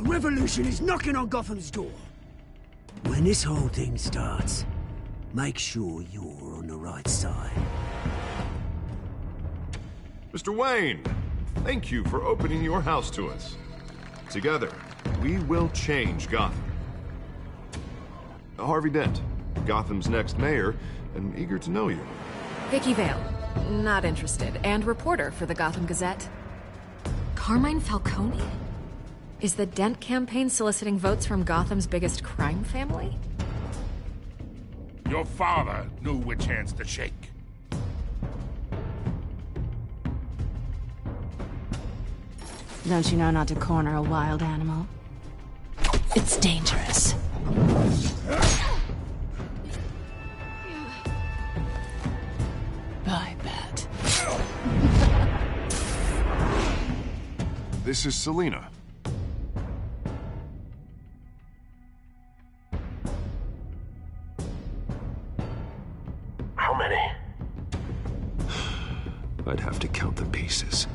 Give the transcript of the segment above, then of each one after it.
Revolution is knocking on Gotham's door. When this whole thing starts, make sure you're on the right side. Mr. Wayne, thank you for opening your house to us. Together, we will change Gotham. Harvey Dent, Gotham's next mayor, and eager to know you. Vicky Vale, not interested, and reporter for the Gotham Gazette. Carmine Falcone? Is the Dent campaign soliciting votes from Gotham's biggest crime family? Your father knew which hands to shake. Don't you know not to corner a wild animal? It's dangerous. I bet. This is Selina. How many? I'd have to count the pieces.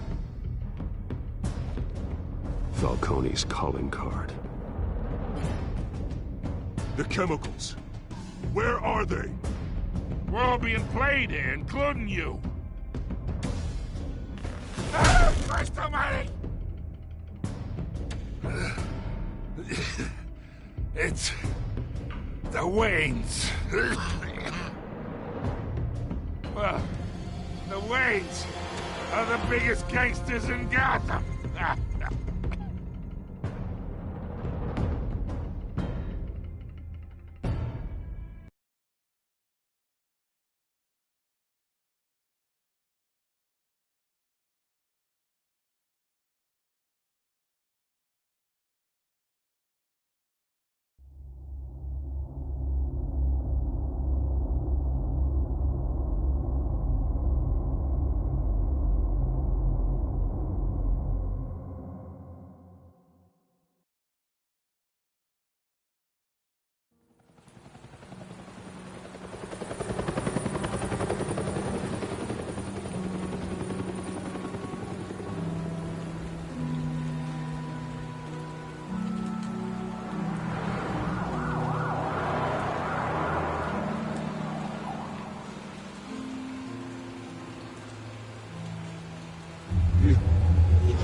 Falcone's calling card. The chemicals. Where are they? We're all being played here, including you. Ah, Christ almighty! It's the Waynes. Well, the Waynes are the biggest gangsters in Gotham.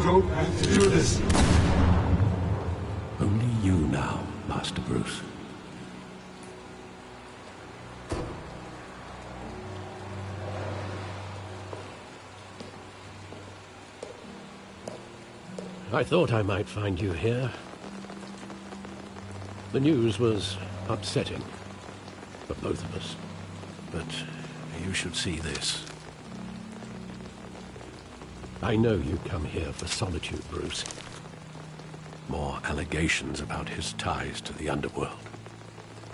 Don't have to do this. Only you now, Master Bruce. I thought I might find you here. The news was upsetting for both of us. But you should see this. I know you come here for solitude, Bruce. More allegations about his ties to the underworld.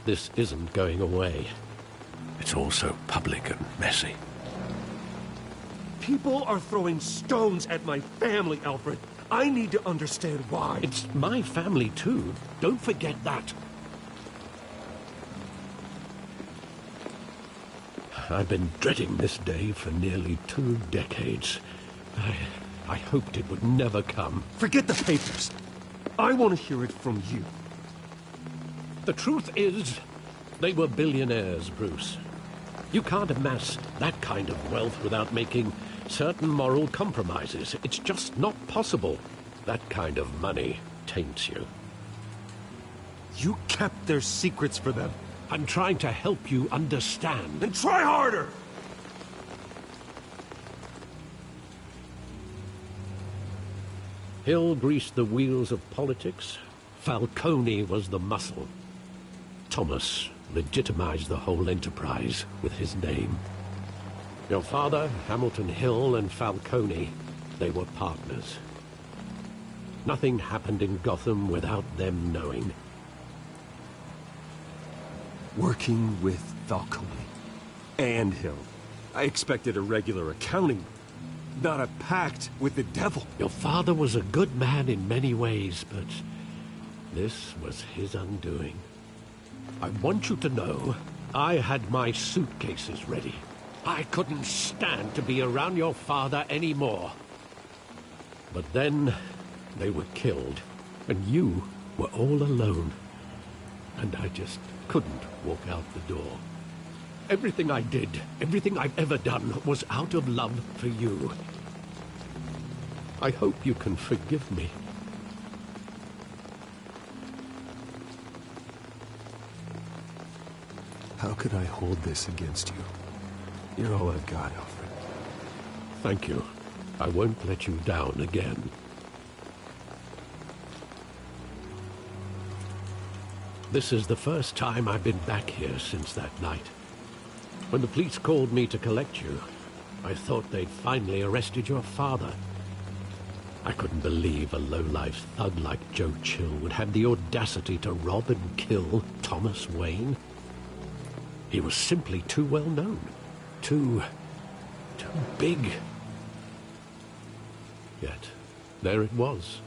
This isn't going away. It's all so public and messy. People are throwing stones at my family, Alfred. I need to understand why. It's my family, too. Don't forget that. I've been dreading this day for nearly 2 decades. I hoped it would never come. Forget the papers. I want to hear it from you. The truth is, they were billionaires, Bruce. You can't amass that kind of wealth without making certain moral compromises. It's just not possible. That kind of money taints you. You kept their secrets for them. I'm trying to help you understand. Then try harder! Hill greased the wheels of politics. Falcone was the muscle. Thomas legitimized the whole enterprise with his name. Your father, Hamilton Hill, and Falcone, they were partners. Nothing happened in Gotham without them knowing. Working with Falcone and Hill. I expected a regular accounting, not a pact with the devil. Your father was a good man in many ways, but this was his undoing. I want you to know, I had my suitcases ready. I couldn't stand to be around your father anymore. But then, they were killed, and you were all alone, and I just couldn't walk out the door. Everything I did, everything I've ever done, was out of love for you. I hope you can forgive me. How could I hold this against you? You're all I've got, Alfred. Thank you. I won't let you down again. This is the first time I've been back here since that night. When the police called me to collect you, I thought they'd finally arrested your father. I couldn't believe a low-life thug like Joe Chill would have the audacity to rob and kill Thomas Wayne. He was simply too well known. Too big. Yet, there it was.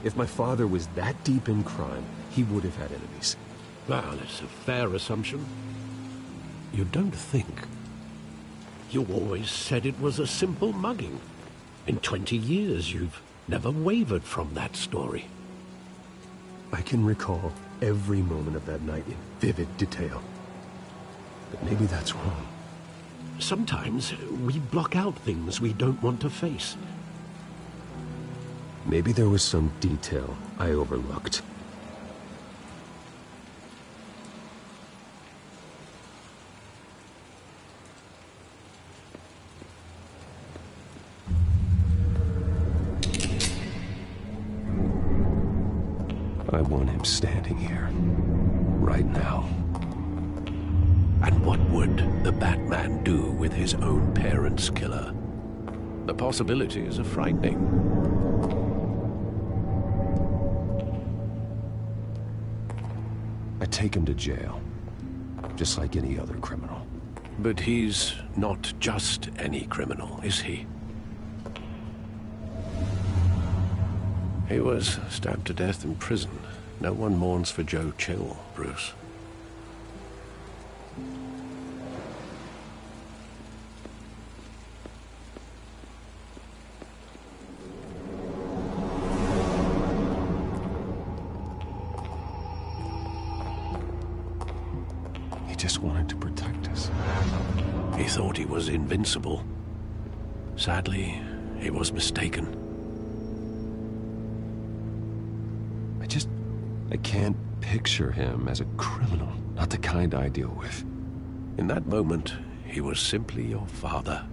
If my father was that deep in crime, he would have had enemies. Well, it's a fair assumption. You don't think. You always said it was a simple mugging. In 20 years, you've never wavered from that story. I can recall every moment of that night in vivid detail. But maybe that's wrong. Sometimes we block out things we don't want to face. Maybe there was some detail I overlooked. I want him standing here, right now. And what would the Batman do with his own parents' killer? The possibilities are frightening. I take him to jail, just like any other criminal. But he's not just any criminal, is he? He was stabbed to death in prison. No one mourns for Joe Chill, Bruce. He just wanted to protect us. He thought he was invincible. Sadly, he was mistaken. I can't picture him as a criminal, not the kind I deal with. In that moment, he was simply your father.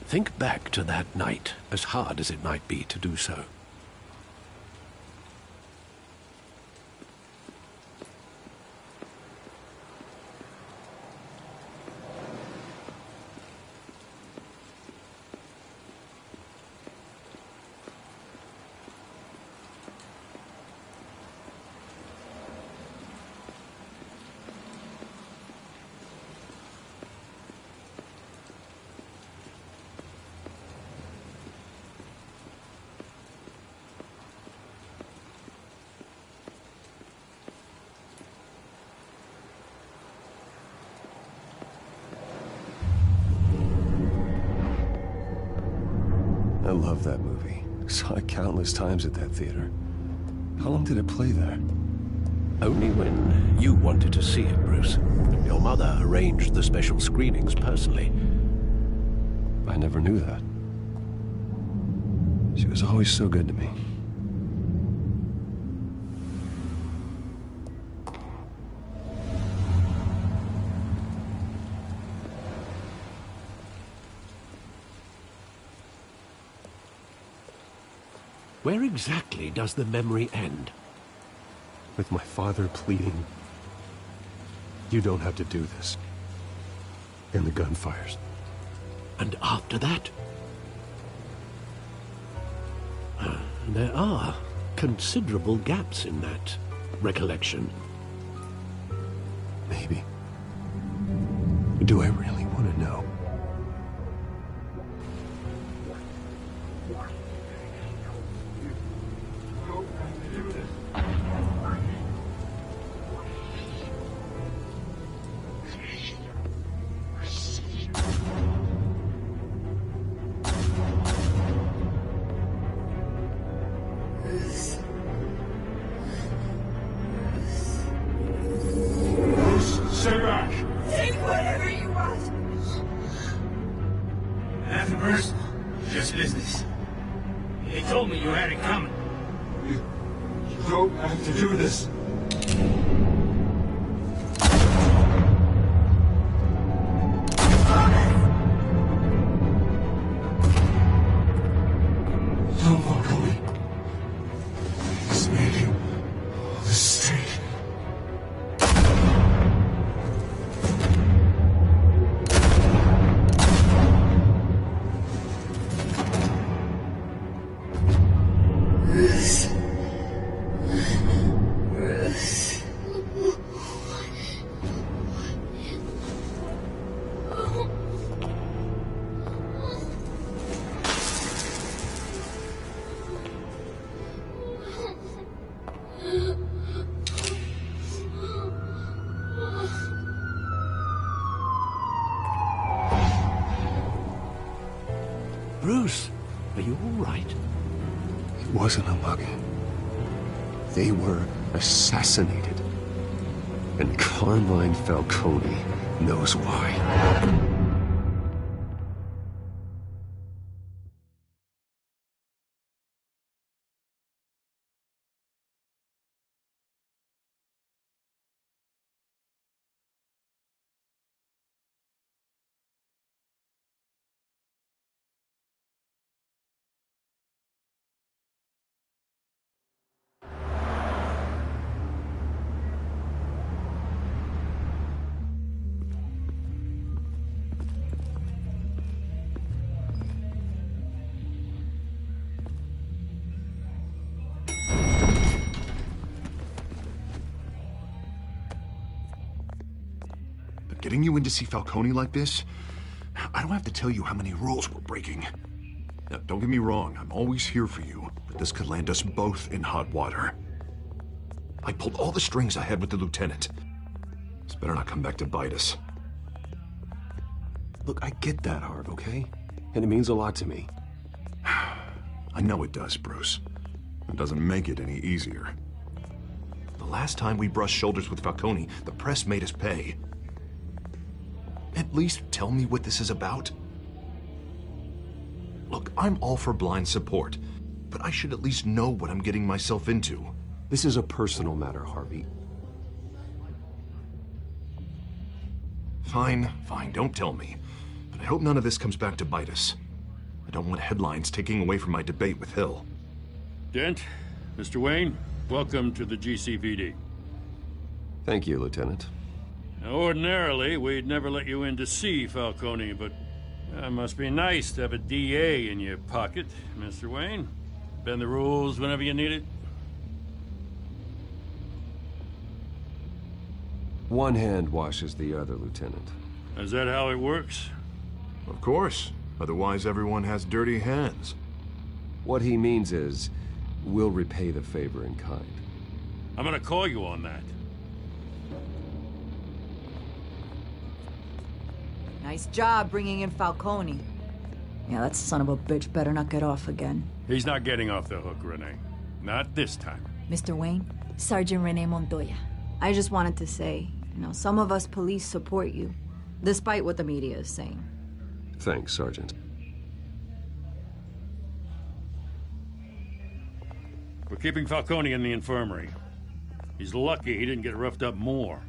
Think back to that night, as hard as it might be to do so. I love that movie. Saw it countless times at that theater. How long did it play there? Only when you wanted to see it, Bruce. Your mother arranged the special screenings personally. I never knew that. She was always so good to me. Where exactly does the memory end? With my father pleading, "You don't have to do this." And the gunfires. And after that? There are considerable gaps in that recollection. Maybe. Do I really want to know? business. They told me you had it coming. You don't have to do this. No, Falcone. He's made you a mistake. Bruce, are you all right? It wasn't a mugging. They were assassinated. And Carmine Falcone knows why. Getting you in to see Falcone like this? I don't have to tell you how many rules we're breaking. Now, don't get me wrong, I'm always here for you, but this could land us both in hot water. I pulled all the strings I had with the lieutenant. This better not come back to bite us. Look, I get that, Harv, okay? And it means a lot to me. I know it does, Bruce. It doesn't make it any easier. The last time we brushed shoulders with Falcone, the press made us pay. At least tell me what this is about. Look, I'm all for blind support, but I should at least know what I'm getting myself into. This is a personal matter, Harvey. Fine, don't tell me. But I hope none of this comes back to bite us. I don't want headlines taking away from my debate with Hill. Dent, Mr. Wayne, welcome to the GCPD. Thank you, Lieutenant. Now, ordinarily, we'd never let you in to see Falcone, but it must be nice to have a DA in your pocket, Mr. Wayne. Bend the rules whenever you need it. One hand washes the other, Lieutenant. Is that how it works? Of course. Otherwise, everyone has dirty hands. What he means is, we'll repay the favor in kind. I'm gonna call you on that. Nice job bringing in Falcone. Yeah, that son of a bitch better not get off again. He's not getting off the hook, Renee. Not this time. Mr. Wayne, Sergeant Renee Montoya. I just wanted to say, some of us police support you, despite what the media is saying. Thanks, Sergeant. We're keeping Falcone in the infirmary. He's lucky he didn't get roughed up more.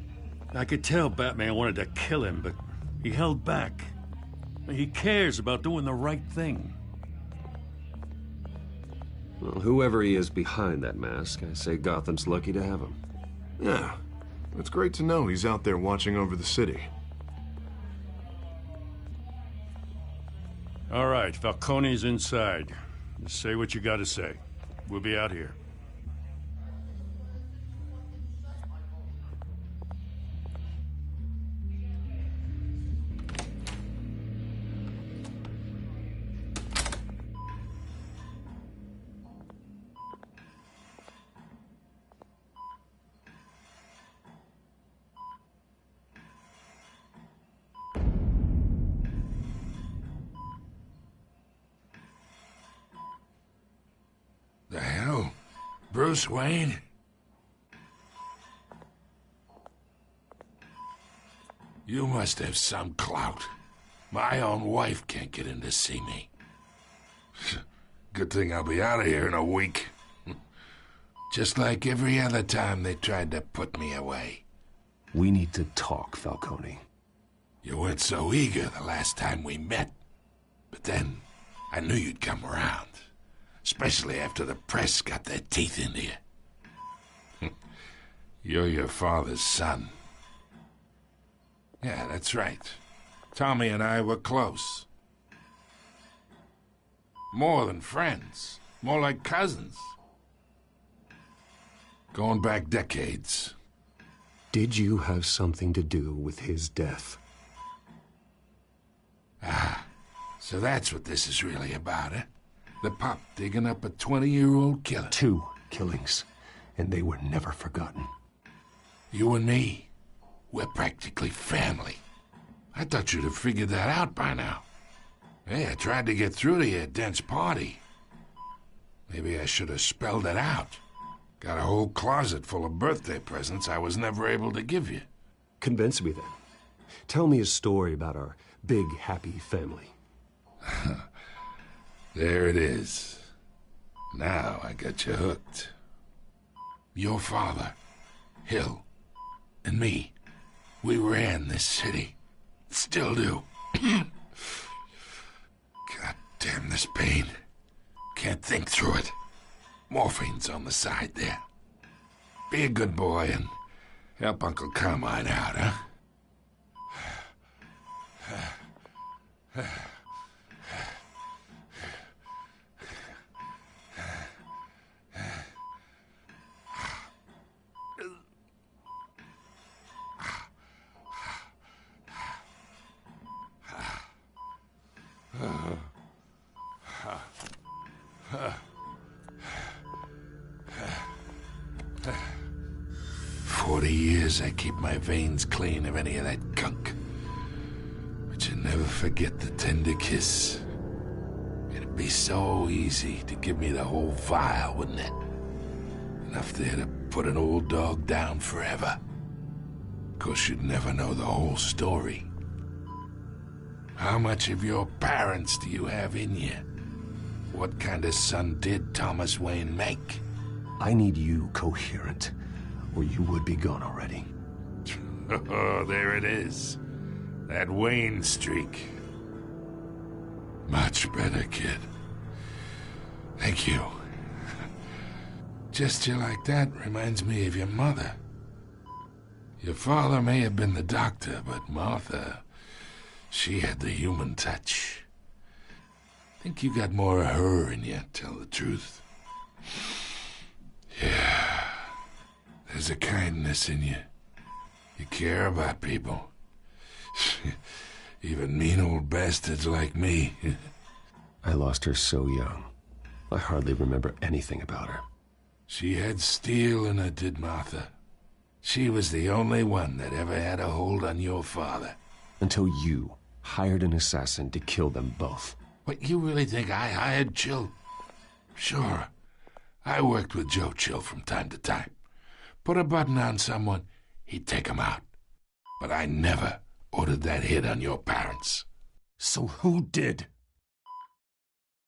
I could tell Batman wanted to kill him, but he held back. He cares about doing the right thing. Well, whoever he is behind that mask, I say Gotham's lucky to have him. Yeah, it's great to know he's out there watching over the city. All right, Falcone's inside. Just say what you gotta say. We'll be out here. The hell? Bruce Wayne? You must have some clout. My own wife can't get in to see me. Good thing I'll be out of here in a week. Just like every other time they tried to put me away. We need to talk, Falcone. You weren't so eager the last time we met. But then, I knew you'd come around. Especially after the press got their teeth into you. You're your father's son. Yeah, that's right. Tommy and I were close. More than friends. More like cousins. Going back decades. Did you have something to do with his death? Ah, so that's what this is really about, eh? The pup digging up a 20-year-old killer. 2 killings, and they were never forgotten. You and me, we're practically family. I thought you'd have figured that out by now. Hey, I tried to get through to you at Dent's party. Maybe I should have spelled it out. Got a whole closet full of birthday presents I was never able to give you. Convince me then. Tell me a story about our big, happy family. There it is. Now I got you hooked. Your father, Hill, and me, we ran this city. Still do. God damn this pain. Can't think through it. Morphine's on the side there. Be a good boy and help Uncle Carmine out, huh? 40 years I keep my veins clean of any of that gunk. But you never forget the tender kiss. It'd be so easy to give me the whole vial, wouldn't it? Enough there to put an old dog down forever. Of course, you'd never know the whole story. How much of your parents do you have in you? What kind of son did Thomas Wayne make? I need you coherent, or you would be gone already. Oh, there it is. That Wayne streak. Much better, kid. Thank you. Gesture like that reminds me of your mother. Your father may have been the doctor, but Martha, she had the human touch. Think you got more of her in you, tell the truth. Yeah. There's a kindness in you. You care about people. Even mean old bastards like me. I lost her so young. I hardly remember anything about her. She had steel in her, did Martha. She was the only one that ever had a hold on your father. Until you hired an assassin to kill them both. What, you really think I hired Chill? Sure. I worked with Joe Chill from time to time. Put a button on someone, he'd take him out. But I never ordered that hit on your parents. So who did?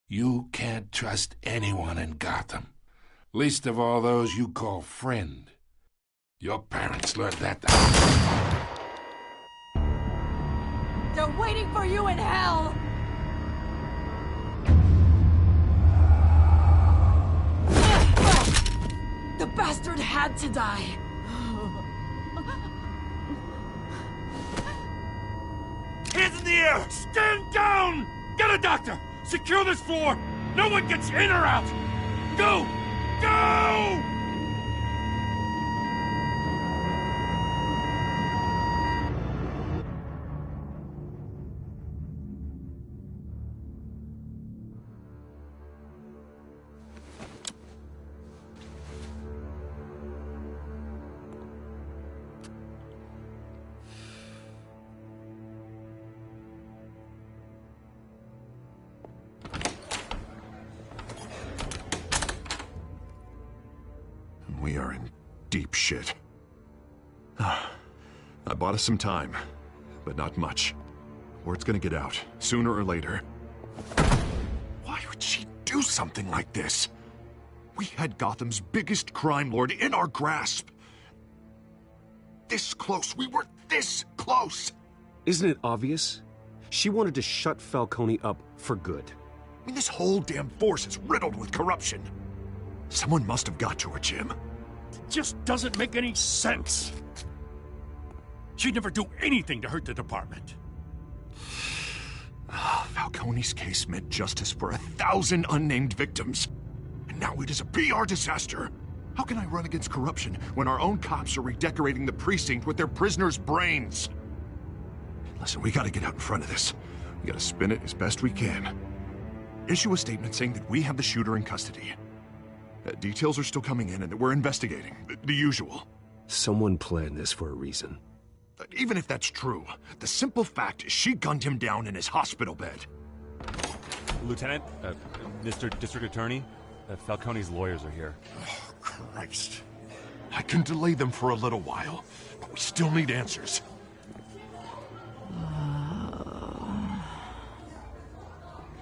You can't trust anyone in Gotham. Least of all those you call friend. Your parents learned that. They're waiting for you in hell! The bastard had to die. Hands in the air! Stand down! Get a doctor! Secure this floor! No one gets in or out! Go! Go! We are in deep shit. I bought us some time, but not much. Word's gonna get out, sooner or later. Why could she do something like this? We had Gotham's biggest crime lord in our grasp. This close. We were this close. Isn't it obvious? She wanted to shut Falcone up for good. I mean, this whole damn force is riddled with corruption. Someone must have got to her, Jim. It just doesn't make any sense. She'd never do anything to hurt the department. Falcone's case meant justice for 1,000 unnamed victims. And now it is a PR disaster. How can I run against corruption when our own cops are redecorating the precinct with their prisoners' brains? Listen, we gotta get out in front of this. We gotta spin it as best we can. Issue a statement saying that we have the shooter in custody. Details are still coming in and that we're investigating. The usual. Someone planned this for a reason. Even if that's true, the simple fact is she gunned him down in his hospital bed. Lieutenant, Mr. District Attorney, Falcone's lawyers are here. Oh, Christ. I can delay them for a little while, but we still need answers.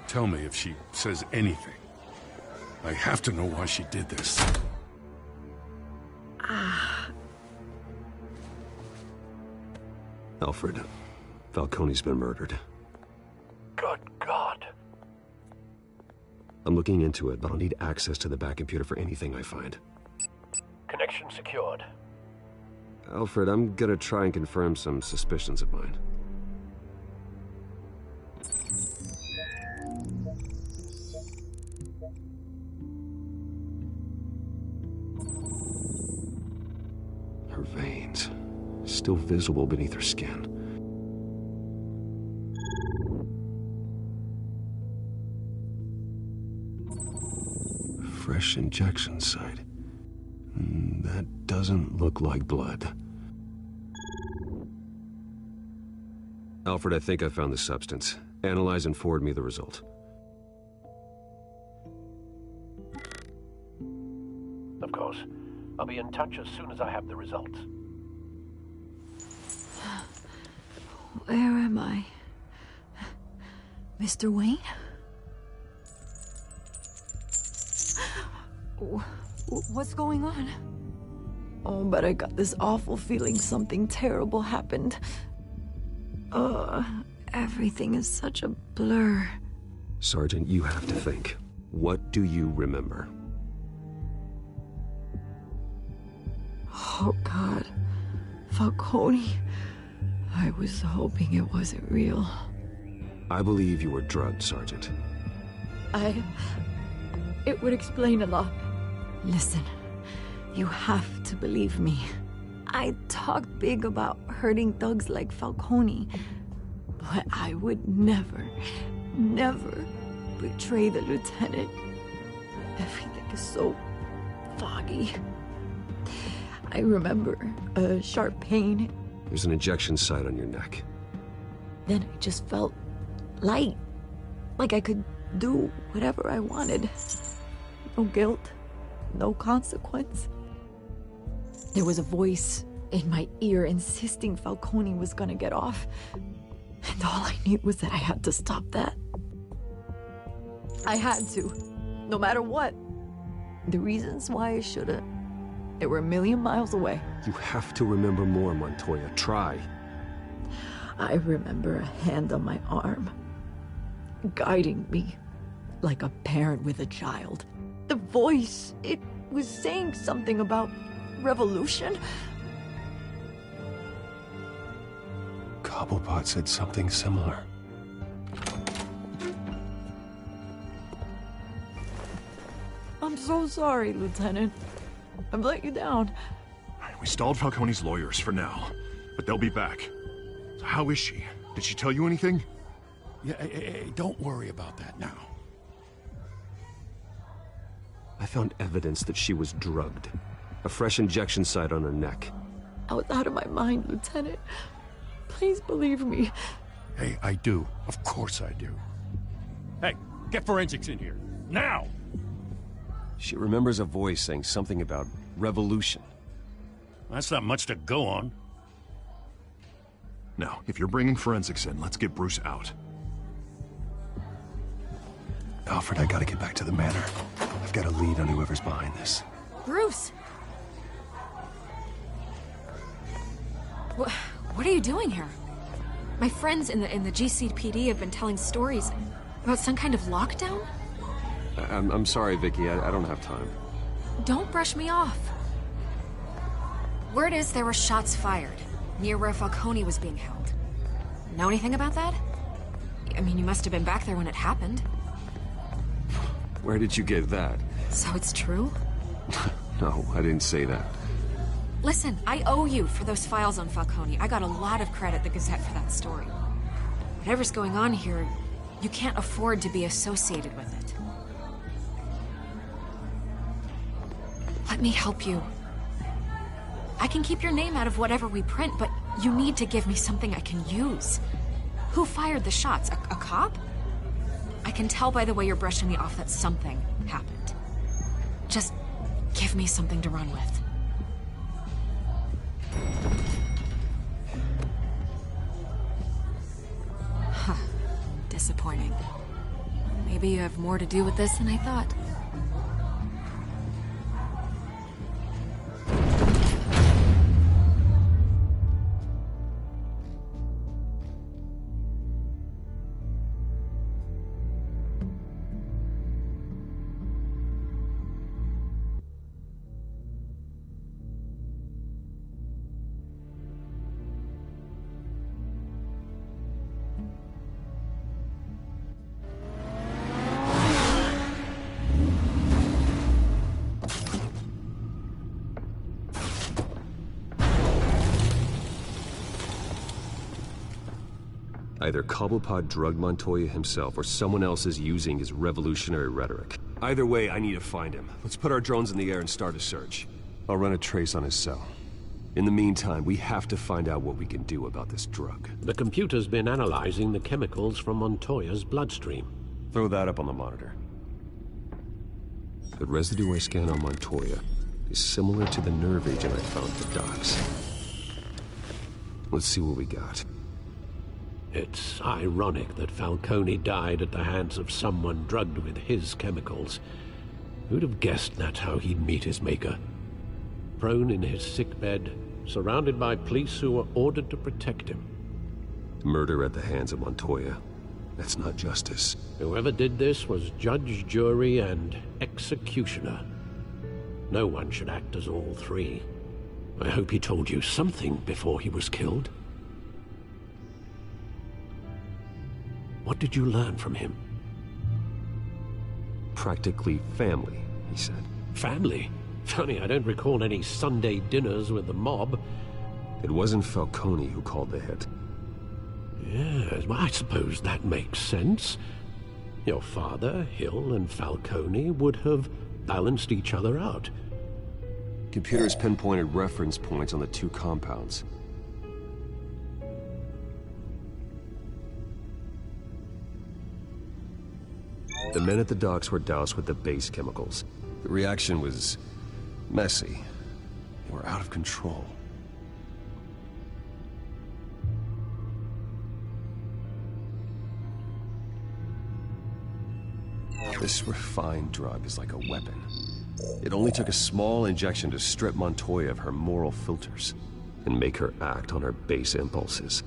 Tell me if she says anything. I have to know why she did this. Alfred, Falcone's been murdered. Good God. I'm looking into it, but I'll need access to the back computer for anything I find. Connection secured. Alfred, I'm gonna try and confirm some suspicions of mine. Her veins, still visible beneath her skin. Fresh injection site. That doesn't look like blood. Alfred, I think I found the substance. Analyze and forward me the result. Of course. I'll be in touch as soon as I have the results. Where am I? Mr. Wayne? What's going on? Oh, but I got this awful feeling something terrible happened. Everything is such a blur. Sergeant, you have to think. What do you remember? Oh, God. Falcone. I was hoping it wasn't real. I believe you were drugged, Sergeant. It would explain a lot. Listen, you have to believe me. I talked big about hurting thugs like Falcone, but I would never betray the lieutenant. Everything is so foggy. I remember a sharp pain. There's an injection site on your neck. Then I just felt light, like I could do whatever I wanted. No guilt, no consequence. There was a voice in my ear insisting Falcone was gonna get off. And all I knew was that I had to stop that. I had to, no matter what. The reasons why I shouldn't, they were a million miles away. You have to remember more, Montoya. Try. I remember a hand on my arm, guiding me like a parent with a child. The voice, it was saying something about revolution. Cobblepot said something similar. I'm so sorry, Lieutenant. I've let you down. We stalled Falcone's lawyers for now, but they'll be back. So how is she? Did she tell you anything? Yeah, hey, don't worry about that now. I found evidence that she was drugged. A fresh injection site on her neck. I was out of my mind, Lieutenant. Please believe me. Hey, I do. Of course I do. Hey, get forensics in here. Now! She remembers a voice saying something about revolution. That's not much to go on. Now, if you're bringing forensics in, let's get Bruce out. Alfred, I gotta get back to the manor. I've got a lead on whoever's behind this. Bruce! What are you doing here? My friends in the GCPD have been telling stories about some kind of lockdown? I'm sorry, Vicky. I don't have time. Don't brush me off. Word is there were shots fired near where Falcone was being held. Know anything about that? I mean, you must have been back there when it happened. Where did you get that? So it's true? No, I didn't say that. Listen, I owe you for those files on Falcone. I got a lot of credit at the Gazette for that story. Whatever's going on here, you can't afford to be associated with it. Let me help you. I can keep your name out of whatever we print, but you need to give me something I can use. Who fired the shots? A cop? I can tell by the way you're brushing me off that something happened. Just give me something to run with. Huh. Disappointing. Maybe you have more to do with this than I thought. Either Cobblepot drugged Montoya himself, or someone else is using his revolutionary rhetoric. Either way, I need to find him. Let's put our drones in the air and start a search. I'll run a trace on his cell. In the meantime, we have to find out what we can do about this drug. The computer's been analyzing the chemicals from Montoya's bloodstream. Throw that up on the monitor. The residue I scan on Montoya is similar to the nerve agent I found at the docks. Let's see what we got. It's ironic that Falcone died at the hands of someone drugged with his chemicals. Who'd have guessed that's how he'd meet his maker? Prone in his sickbed, surrounded by police who were ordered to protect him. Murder at the hands of Montoya. That's not justice. Whoever did this was judge, jury, and executioner. No one should act as all three. I hope he told you something before he was killed. What did you learn from him? Practically family, he said. Family? Funny, I don't recall any Sunday dinners with the mob. It wasn't Falcone who called the hit. Yes, well, I suppose that makes sense. Your father, Hill, and Falcone would have balanced each other out. Computers pinpointed reference points on the two compounds. The men at the docks were doused with the base chemicals. The reaction was messy. They were out of control. This refined drug is like a weapon. It only took a small injection to strip Montoya of her moral filters and make her act on her base impulses.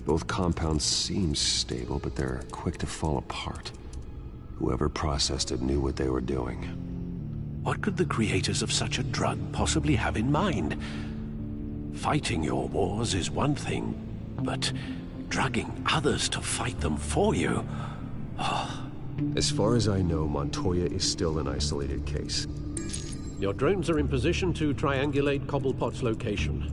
Both compounds seem stable, but they're quick to fall apart. Whoever processed it knew what they were doing. What could the creators of such a drug possibly have in mind? Fighting your wars is one thing, but drugging others to fight them for you? Oh. As far as I know, Montoya is still an isolated case. Your drones are in position to triangulate Cobblepot's location.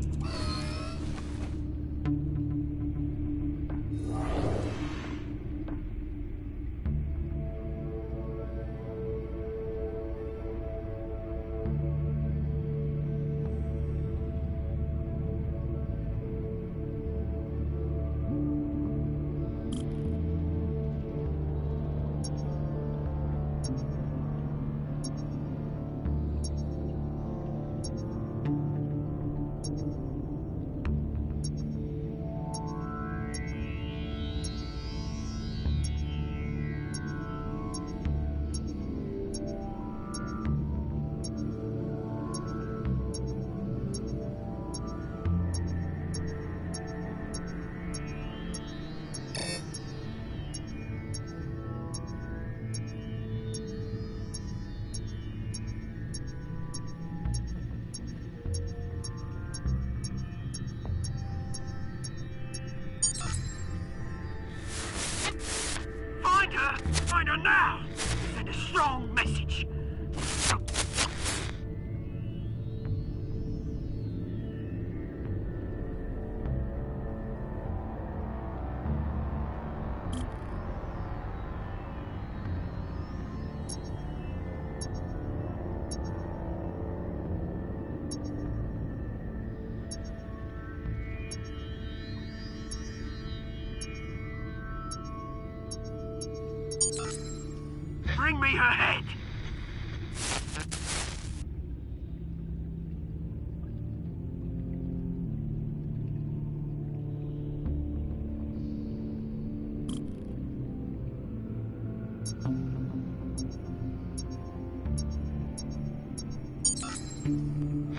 Bring me her head!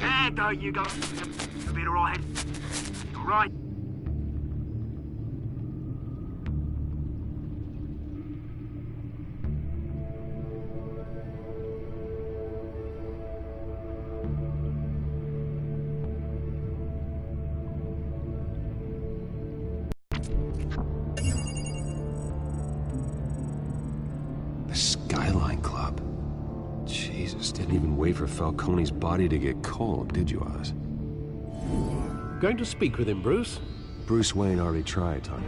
There, don't you go. You'll be alright. Alright. The Skyline Club. Jesus, didn't even wait for Falcone's body to get cold, did you, Oz? Going to speak with him, Bruce? Bruce Wayne already tried, Tony.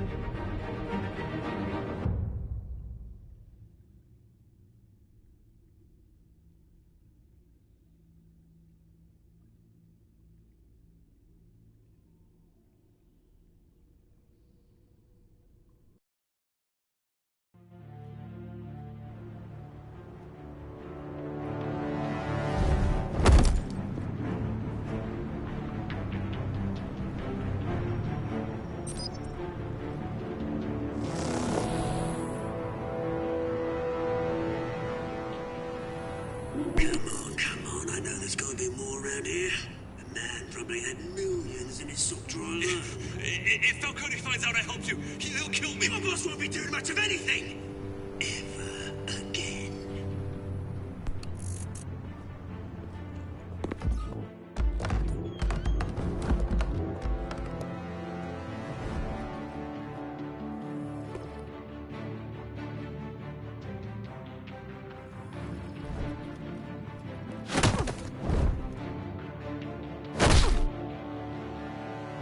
Come on, I know there's gotta be more around here. The man probably had millions in his sock drawer alone. If Falcone finds out I helped you, he'll kill me. My boss won't be doing much of anything! Ever again.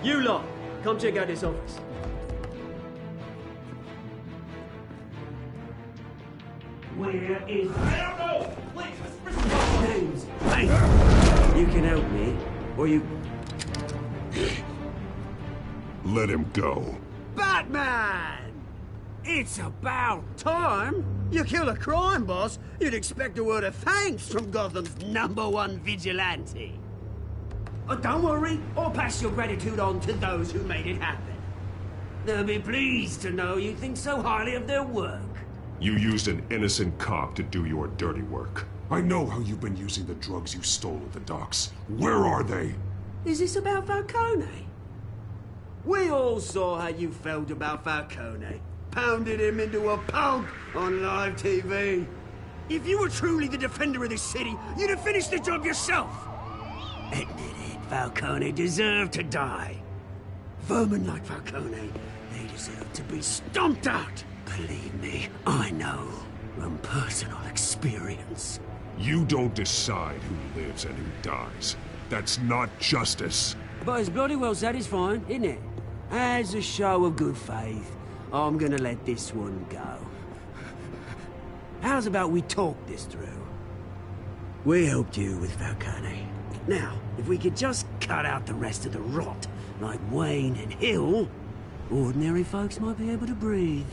You lot, come check out this office. Where is... I don't know! Please, James, hey! You can help me, or you... Let him go. Batman! It's about time! You kill a crime boss, you'd expect a word of thanks from Gotham's #1 vigilante. Oh, don't worry, I'll pass your gratitude on to those who made it happen. They'll be pleased to know you think so highly of their work. You used an innocent cop to do your dirty work. I know how you've been using the drugs you stole at the docks. Where are they? Is this about Falcone? We all saw how you felt about Falcone. Pounded him into a pulp on live TV. If you were truly the defender of this city, you'd have finished the job yourself. Admit it, Falcone deserved to die. Vermin like Falcone, they deserve to be stomped out. Believe me, I know from personal experience. You don't decide who lives and who dies. That's not justice. But it's bloody well satisfying, isn't it? As a show of good faith, I'm gonna let this one go. How's about we talk this through? We helped you with Falcone. Now, if we could just cut out the rest of the rot, like Wayne and Hill, ordinary folks might be able to breathe.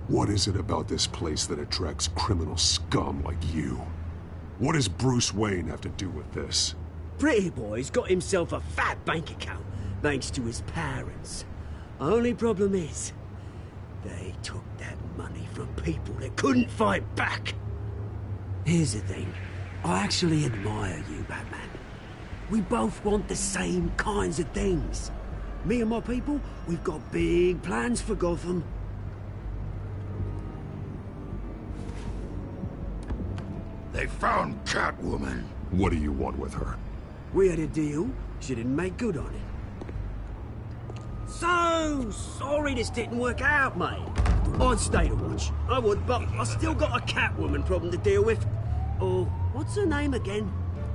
What is it about this place that attracts criminal scum like you? What does Bruce Wayne have to do with this? Pretty Boy's got himself a fat bank account, thanks to his parents. Only problem is, they took that money from people that couldn't fight back. Here's the thing, I actually admire you, Batman. We both want the same kinds of things. Me and my people, we've got big plans for Gotham. They found Catwoman. What do you want with her? We had a deal, she didn't make good on it. So sorry this didn't work out, mate. I'd stay to watch, I would, but I still got a Catwoman problem to deal with. Oh, what's her name again?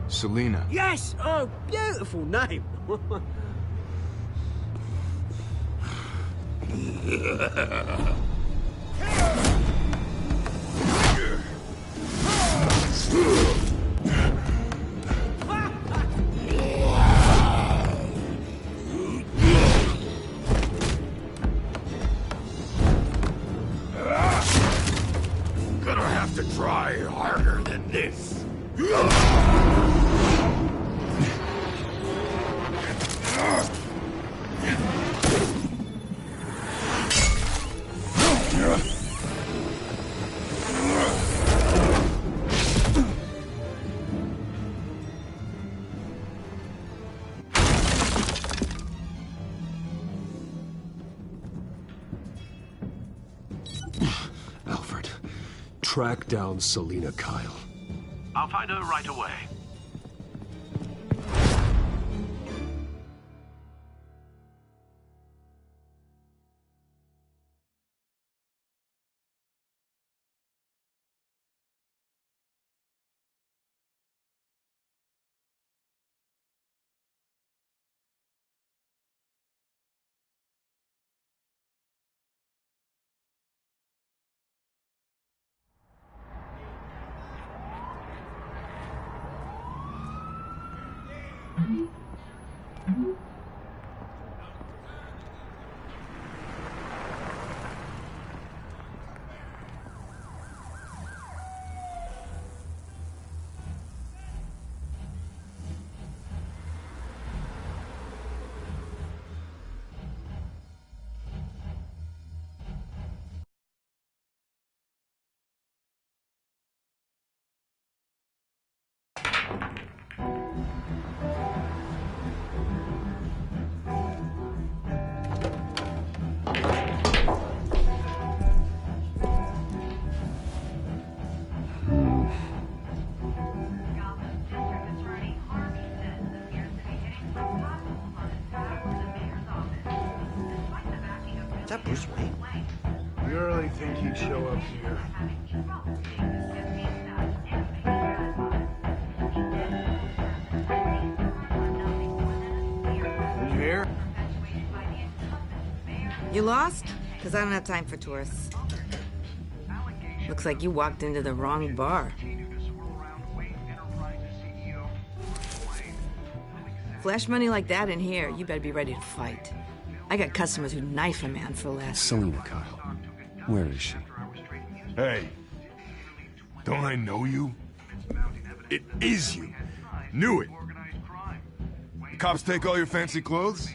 Selina. Yes! Oh, beautiful name. Track down Selina Kyle. I'll find her right away. Is that Bruce Wayne? You really think he'd show up here? Did you hear? You lost? Because I don't have time for tourists. Looks like you walked into the wrong bar. Flash money like that in here, you better be ready to fight. I got customers who'd knife a man for less. Selina Kyle. Where is she? Hey. Don't I know you? It is you. Knew it. The cops take all your fancy clothes?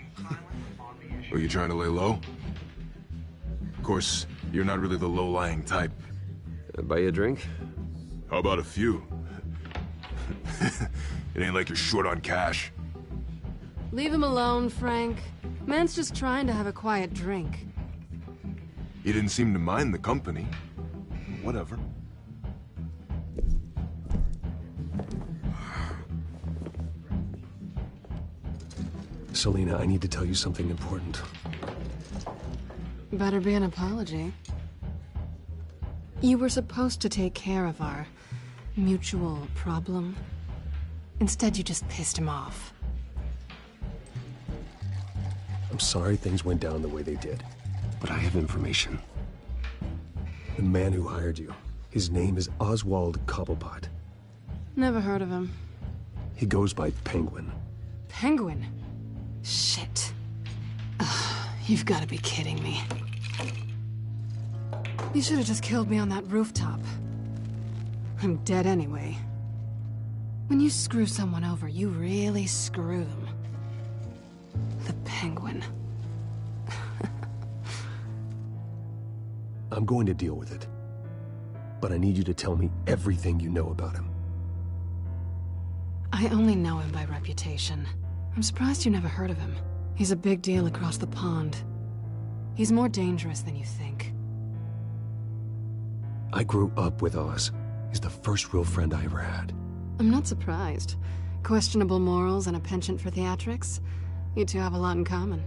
Are you trying to lay low? Of course, you're not really the low-lying type. Buy you a drink? How about a few? It ain't like you're short on cash. Leave him alone, Frank. Man's just trying to have a quiet drink. You didn't seem to mind the company. Whatever. Selina, I need to tell you something important. Better be an apology. You were supposed to take care of our mutual problem. Instead, you just pissed him off. I'm sorry things went down the way they did, but I have information. The man who hired you, his name is Oswald Cobblepot. Never heard of him. He goes by Penguin. Penguin? Shit. Ugh, you've got to be kidding me. You should have just killed me on that rooftop. I'm dead anyway. When you screw someone over, you really screw them. The Penguin. I'm going to deal with it. But I need you to tell me everything you know about him. I only know him by reputation. I'm surprised you never heard of him. He's a big deal across the pond. He's more dangerous than you think. I grew up with Oz. He's the first real friend I ever had. I'm not surprised. Questionable morals and a penchant for theatrics. You two have a lot in common.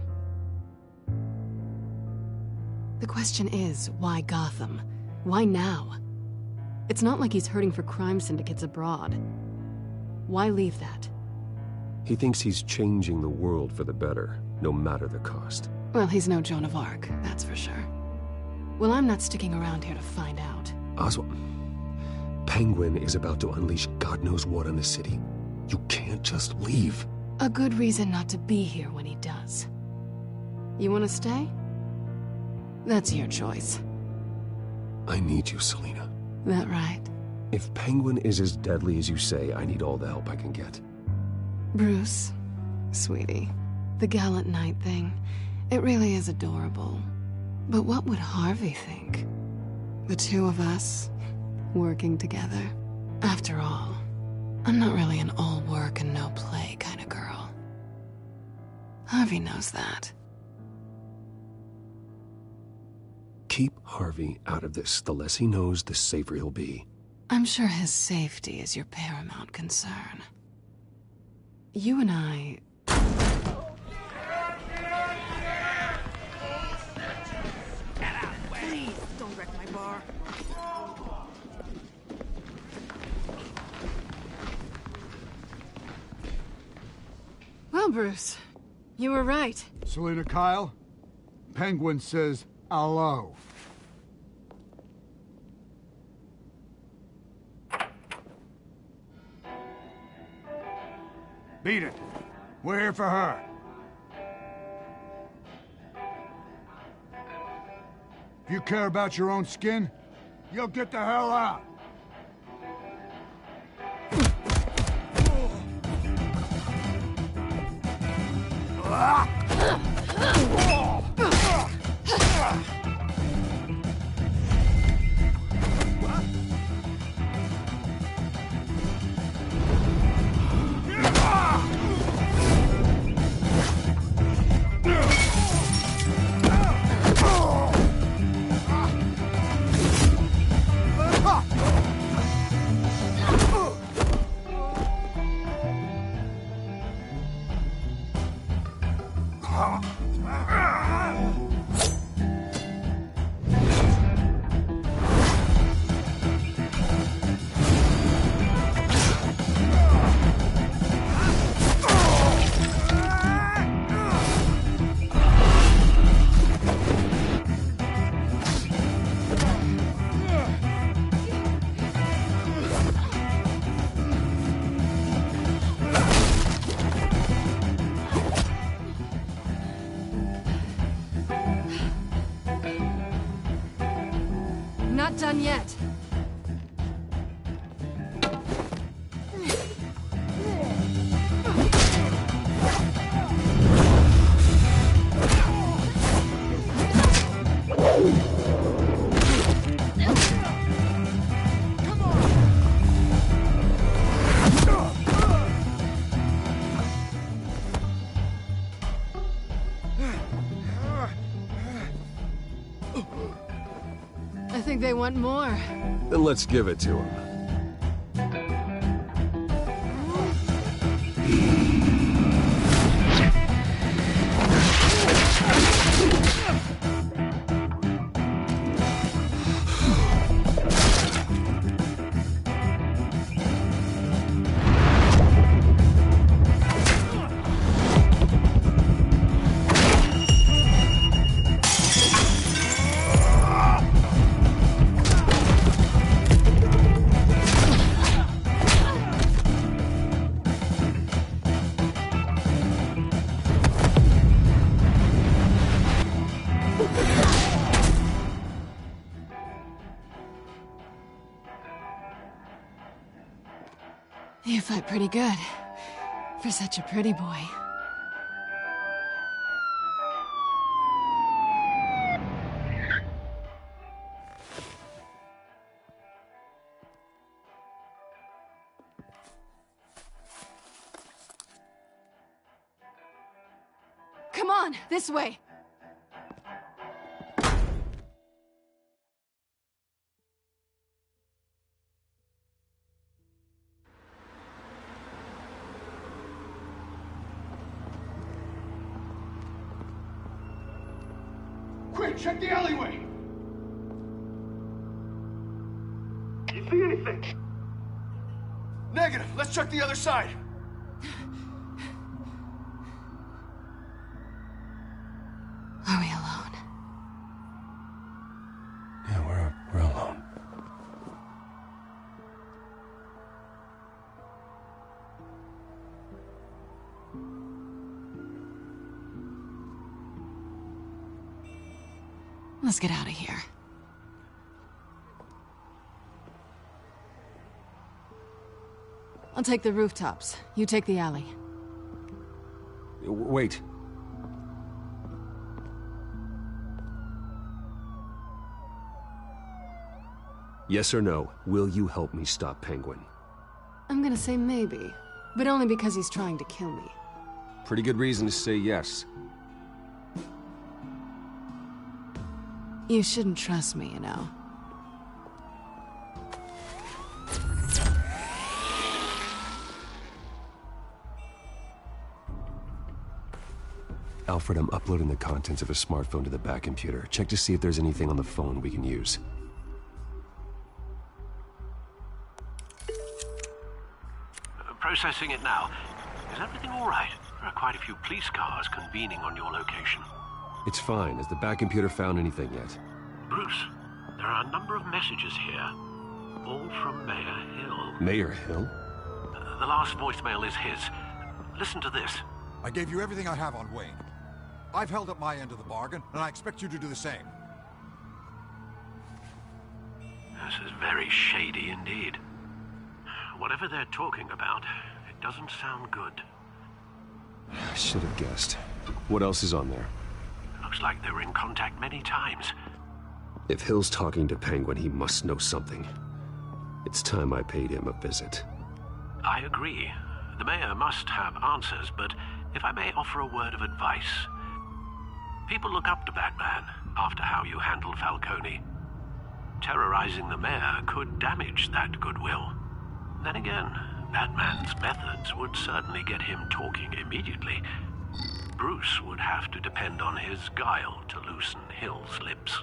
The question is, why Gotham? Why now? It's not like he's hurting for crime syndicates abroad. Why leave that? He thinks he's changing the world for the better, no matter the cost. Well, he's no Joan of Arc, that's for sure. Well, I'm not sticking around here to find out. Oswald, Penguin is about to unleash God knows what on the city. You can't just leave. A good reason not to be here when he does. You want to stay? That's your choice. I need you, Selina. That right? If Penguin is as deadly as you say, I need all the help I can get. Bruce, sweetie, the gallant knight thing, it really is adorable. But what would Harvey think? The two of us, working together. After all, I'm not really an all work and no play kind of girl. Harvey knows that. Keep Harvey out of this. The less he knows, the safer he'll be. I'm sure his safety is your paramount concern. You and I... Please, don't wreck my bar. Well, Bruce, you were right. Selina Kyle, Penguin says hello. Beat it. We're here for her. If you care about your own skin, you'll get the hell out. Not done yet. I think they want more. Then let's give it to him. You fight pretty good. For such a pretty boy. Come on, this way. Quick, check the alleyway! You see anything? Negative. Let's check the other side. Are we alone? Yeah, we're alone. Let's get out of here. I'll take the rooftops. You take the alley. Wait. Yes or no, will you help me stop Penguin? I'm gonna say maybe, but only because he's trying to kill me. Pretty good reason to say yes. You shouldn't trust me, you know. Alfred, I'm uploading the contents of a smartphone to the back computer. Check to see if there's anything on the phone we can use. Processing it now. Is everything all right? There are quite a few police cars convening on your location. It's fine. Has the back computer found anything yet? Bruce, there are a number of messages here. All from Mayor Hill. Mayor Hill? The last voicemail is his. Listen to this. I gave you everything I have on Wayne. I've held up my end of the bargain, and I expect you to do the same. This is very shady indeed. Whatever they're talking about, it doesn't sound good. I should have guessed. What else is on there? Looks like they were in contact many times. If Hill's talking to Penguin, he must know something. It's time I paid him a visit. I agree. The mayor must have answers, but if I may offer a word of advice. People look up to Batman after how you handled Falcone. Terrorizing the mayor could damage that goodwill. Then again, Batman's methods would certainly get him talking immediately. Bruce would have to depend on his guile to loosen Hill's lips.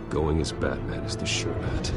Going as Batman is the sure bet.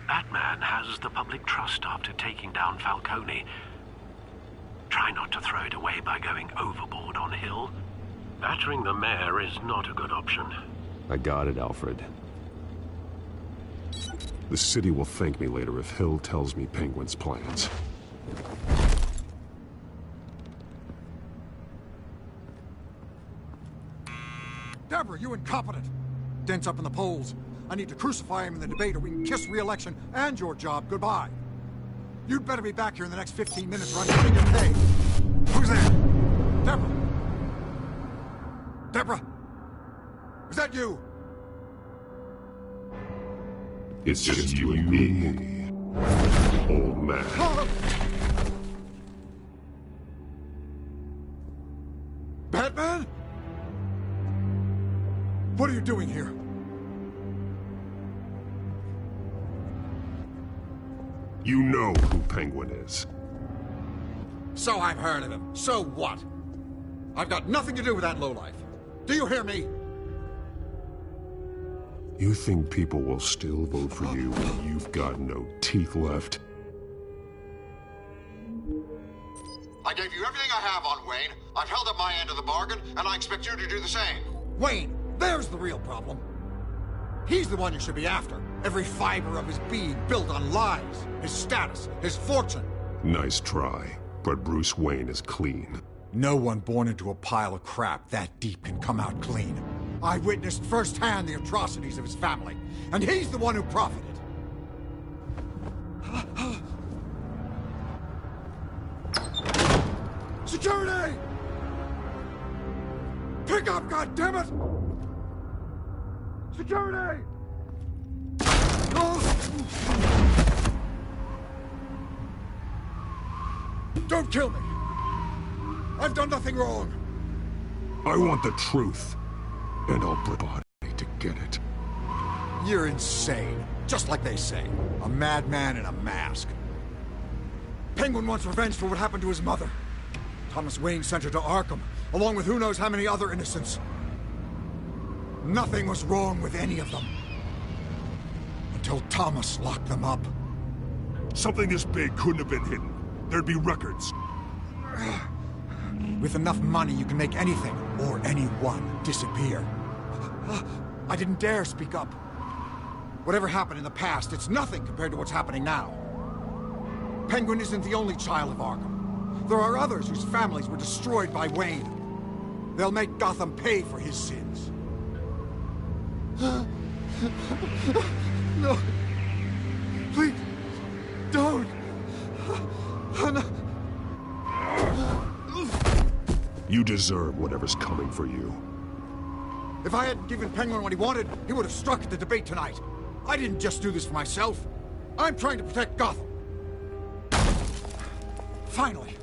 Batman has the public trust after taking down Falcone. Try not to throw it away by going overboard on Hill. Battering the mayor is not a good option. I got it, Alfred. The city will thank me later if Hill tells me Penguin's plans. Deborah, you incompetent! Dent's up in the polls. I need to crucify him in the debate or we can kiss re-election and your job goodbye. You'd better be back here in the next 15 minutes or I'm cutting your pay. Who's there? Deborah! Deborah! Is that you? It's just you and me, old man. Batman? What are you doing here? You know who Penguin is. So I've heard of him. So what? I've got nothing to do with that lowlife. Do you hear me? You think people will still vote for you when you've got no teeth left? I gave you everything I have on Wayne. I've held up my end of the bargain, and I expect you to do the same. Wayne, there's the real problem. He's the one you should be after. Every fiber of his being built on lies, his status, his fortune. Nice try, but Bruce Wayne is clean. No one born into a pile of crap that deep can come out clean. I witnessed firsthand the atrocities of his family, and he's the one who profited. Security! Pick up, goddammit! Security! Don't kill me! I've done nothing wrong! I want the truth, and I'll put a body to get it. You're insane. Just like they say. A madman in a mask. Penguin wants revenge for what happened to his mother. Thomas Wayne sent her to Arkham, along with who knows how many other innocents. Nothing was wrong with any of them. Until Thomas locked them up. Something this big couldn't have been hidden. There'd be records. With enough money, you can make anything, or anyone, disappear. I didn't dare speak up. Whatever happened in the past, it's nothing compared to what's happening now. Penguin isn't the only child of Arkham. There are others whose families were destroyed by Wayne. They'll make Gotham pay for his sins. No. Please, don't. No. You deserve whatever's coming for you. If I hadn't given Penguin what he wanted, he would have struck at the debate tonight. I didn't just do this for myself. I'm trying to protect Gotham. Finally.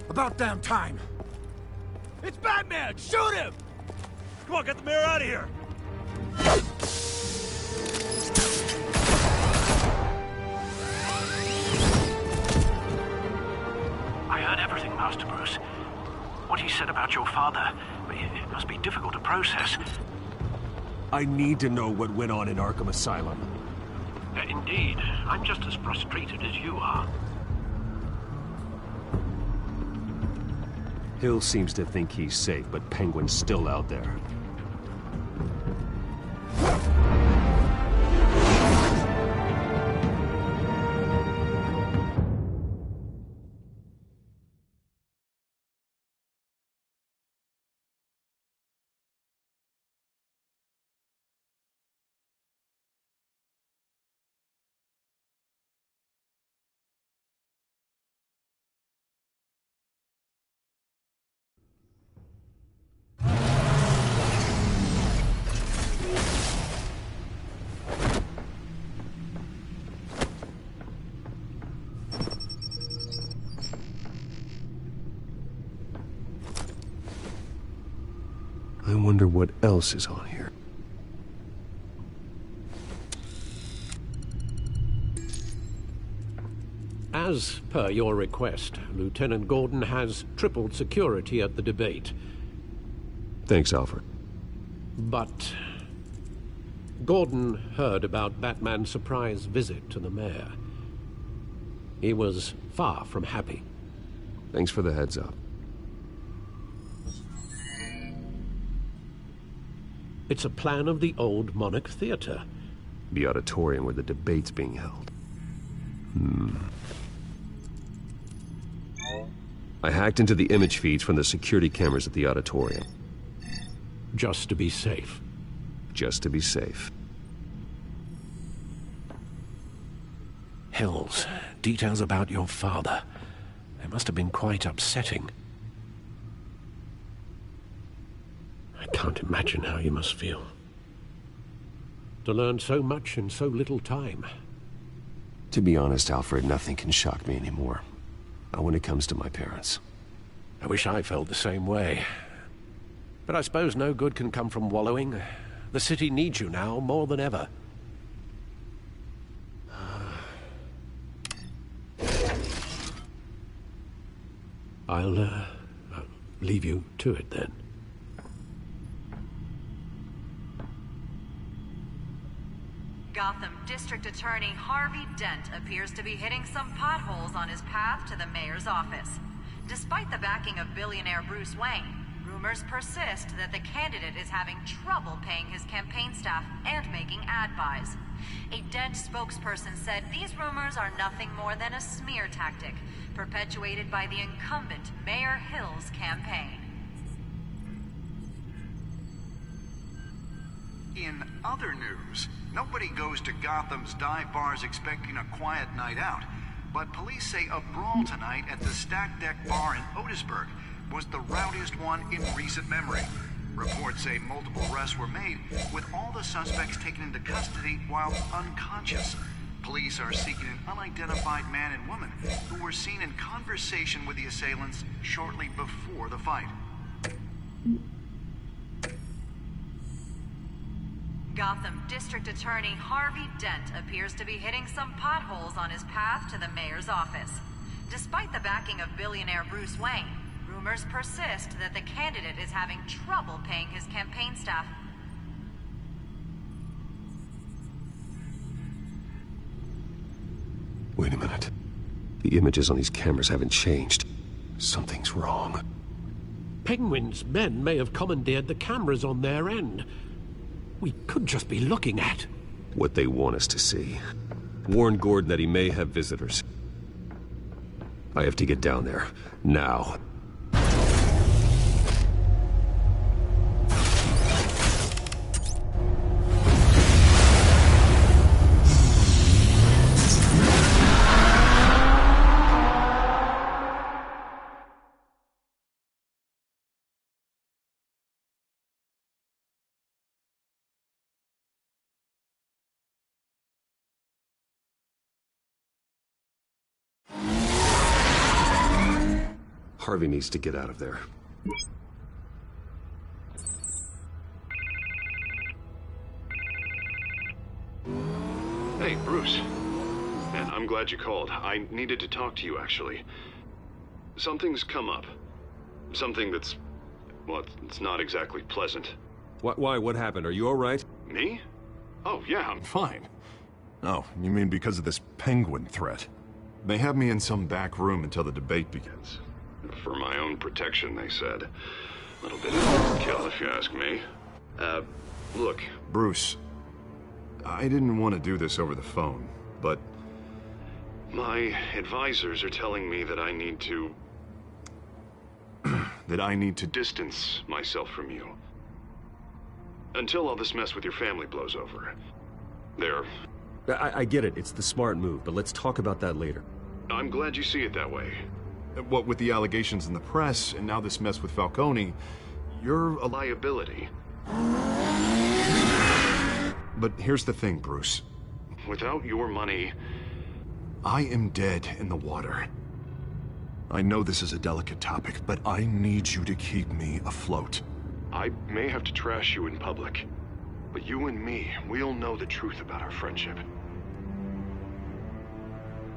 About damn time. It's Batman! Shoot him! Come on, get the mayor out of here! I heard everything, Master Bruce. What he said about your father, it must be difficult to process. I need to know what went on in Arkham Asylum. Indeed. I'm just as frustrated as you are. Hill seems to think he's safe, but Penguin's still out there. I wonder what else is on here. As per your request, Lieutenant Gordon has tripled security at the debate. Thanks, Alfred. But Gordon heard about Batman's surprise visit to the mayor. He was far from happy. Thanks for the heads up. It's a plan of the old Monarch Theater. The auditorium where the debate's being held. I hacked into the image feeds from the security cameras at the auditorium. Just to be safe. Just to be safe. Hills, details about your father. They must have been quite upsetting. I can't imagine how you must feel. To learn so much in so little time. To be honest, Alfred, nothing can shock me anymore. Not when it comes to my parents. I wish I felt the same way. But I suppose no good can come from wallowing. The city needs you now more than ever. I'll leave you to it then. Gotham District Attorney Harvey Dent appears to be hitting some potholes on his path to the mayor's office. Despite the backing of billionaire Bruce Wayne, rumors persist that the candidate is having trouble paying his campaign staff and making ad buys. A Dent spokesperson said these rumors are nothing more than a smear tactic, perpetuated by the incumbent Mayor Hill's campaign. In other news, nobody goes to Gotham's dive bars expecting a quiet night out, but police say a brawl tonight at the Stack Deck Bar in Otisburg was the rowdiest one in recent memory. Reports say multiple arrests were made, with all the suspects taken into custody while unconscious. Police are seeking an unidentified man and woman who were seen in conversation with the assailants shortly before the fight. Gotham District Attorney Harvey Dent appears to be hitting some potholes on his path to the mayor's office. Despite the backing of billionaire Bruce Wayne, rumors persist that the candidate is having trouble paying his campaign staff. Wait a minute. The images on these cameras haven't changed. Something's wrong. Penguin's men may have commandeered the cameras on their end. We could just be looking at what they want us to see. Warn Gordon that he may have visitors. I have to get down there. Now. Harvey needs to get out of there. Hey, Bruce. Man, I'm glad you called. I needed to talk to you, actually. Something's come up. Something that's... well, it's not exactly pleasant. Why? What happened? Are you all right? Me? Oh, yeah, I'm fine. Oh, you mean because of this penguin threat? They have me in some back room until the debate begins. For my own protection, they said. A little bit of overkill, if you ask me. Look, Bruce, I didn't want to do this over the phone, but my advisors are telling me that I need to... that I need to distance myself from you. Until all this mess with your family blows over. I get it. It's the smart move, but let's talk about that later. I'm glad you see it that way. What with the allegations in the press, and now this mess with Falcone, you're a liability. But here's the thing, Bruce. Without your money, I am dead in the water. I know this is a delicate topic, but I need you to keep me afloat. I may have to trash you in public, but you and me, we'll know the truth about our friendship.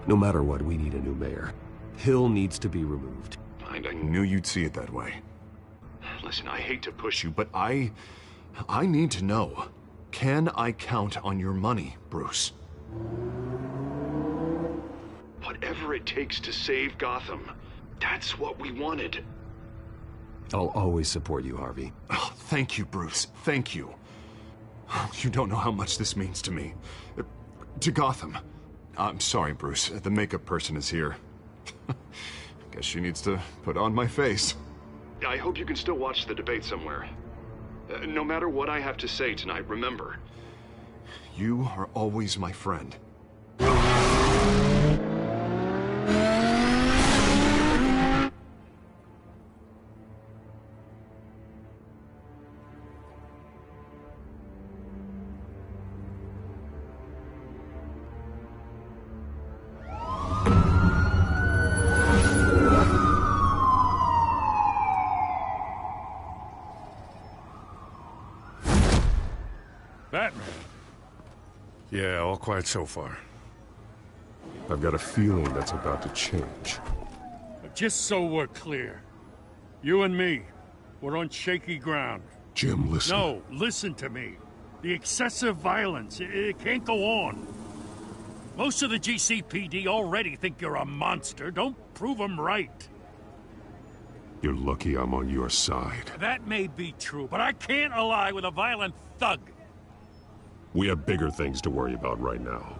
No matter what, we need a new mayor. Hill needs to be removed. I knew you'd see it that way. Listen, I hate to push you, but I need to know. Can I count on your money, Bruce? Whatever it takes to save Gotham, that's what we wanted. I'll always support you, Harvey. Oh, thank you, Bruce. Thank you. You don't know how much this means to me. To Gotham. I'm sorry, Bruce. The makeup person is here. Guess she needs to put on my face. I hope you can still watch the debate somewhere. No matter what I have to say tonight, remember, you are always my friend. Batman? Yeah, all quiet so far. I've got a feeling that's about to change. But just so we're clear, you and me, we're on shaky ground. Jim, listen. No, listen to me. The excessive violence, it can't go on. Most of the GCPD already think you're a monster. Don't prove them right. You're lucky I'm on your side. That may be true, but I can't ally with a violent thug. We have bigger things to worry about right now.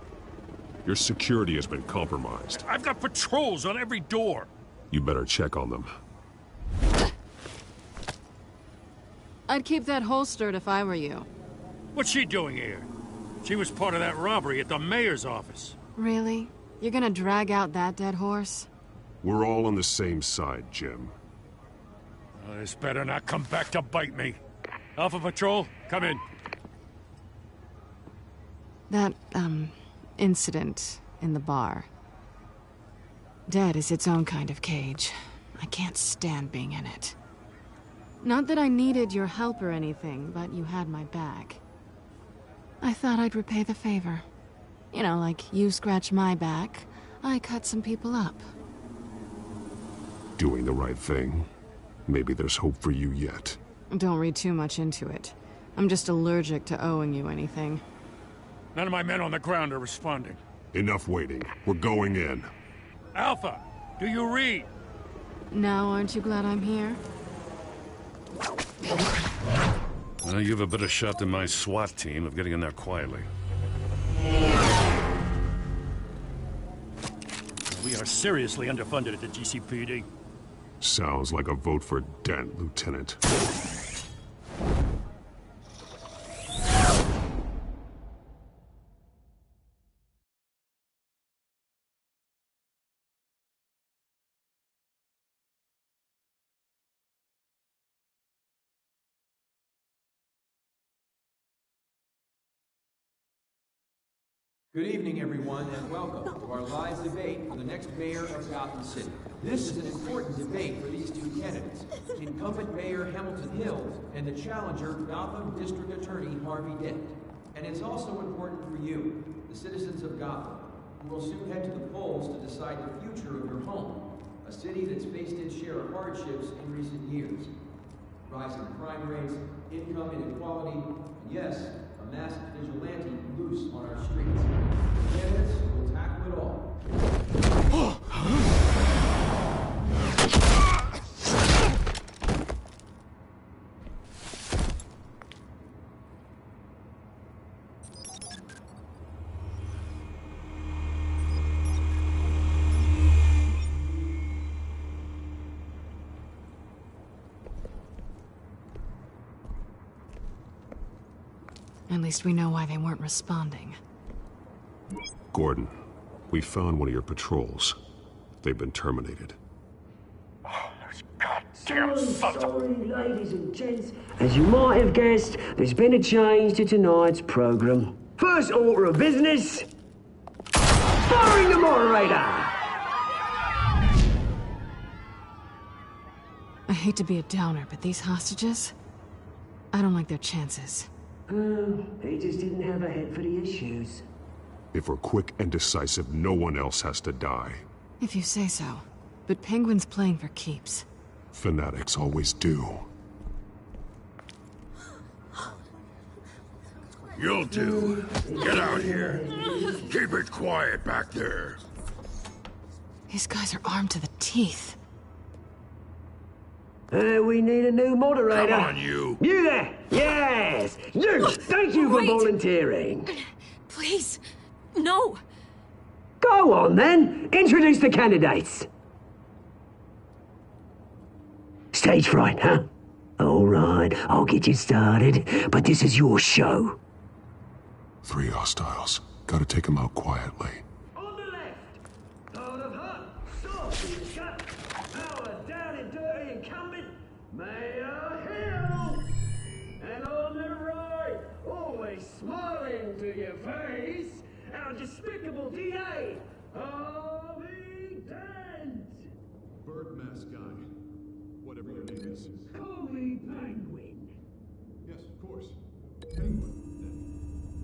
Your security has been compromised. I've got patrols on every door. You better check on them. I'd keep that holstered if I were you. What's she doing here? She was part of that robbery at the mayor's office. Really? You're gonna drag out that dead horse? We're all on the same side, Jim. Oh, this better not come back to bite me. Alpha Patrol, come in. That, incident in the bar. Dead is its own kind of cage. I can't stand being in it. Not that I needed your help or anything, but you had my back. I thought I'd repay the favor. You know, like you scratch my back, I cut some people up. Doing the right thing. Maybe there's hope for you yet. Don't read too much into it. I'm just allergic to owing you anything. None of my men on the ground are responding. Enough waiting. We're going in. Alpha, do you read? Now, aren't you glad I'm here? Well, you have a better shot than my SWAT team of getting in there quietly. We are seriously underfunded at the GCPD. Sounds like a vote for Dent, Lieutenant. Good evening, everyone, and welcome to our live debate for the next mayor of Gotham City. This is an important debate for these two candidates, incumbent Mayor Hamilton Hill and the challenger, Gotham District Attorney Harvey Dent. And it's also important for you, the citizens of Gotham, who will soon head to the polls to decide the future of your home, a city that's faced its share of hardships in recent years. Rising crime rates, income inequality, and yes, a massive vigilante loose on our streets. The candidates will tackle it all. At least we know why they weren't responding. Gordon, we found one of your patrols. They've been terminated. Oh, those goddamn sorry, ladies and gents. As you might have guessed, there's been a change to tonight's program. First order of business, firing the moderator! I hate to be a downer, but these hostages, I don't like their chances. He just didn't have a head for the issues. If we're quick and decisive, no one else has to die. If you say so. But Penguin's playing for keeps. Fanatics always do. You'll do. Get out here. Keep it quiet back there. These guys are armed to the teeth. We need a new moderator. Come on, you. You there! Yes! You! Thank you for volunteering. Please, no. Go on, then. Introduce the candidates. Stage fright, huh? All right, I'll get you started, but this is your show. 3 hostiles. Gotta take them out quietly. On the left, Lord of Hunt, sword in the gut, power down and dirty incumbent, Mayor Hill. And on the right, always smiling to your face, our despicable DA, Harvey Dent. Bird mask guy. Whatever your name is. Call me Penguin. Yes, of course. Penguin.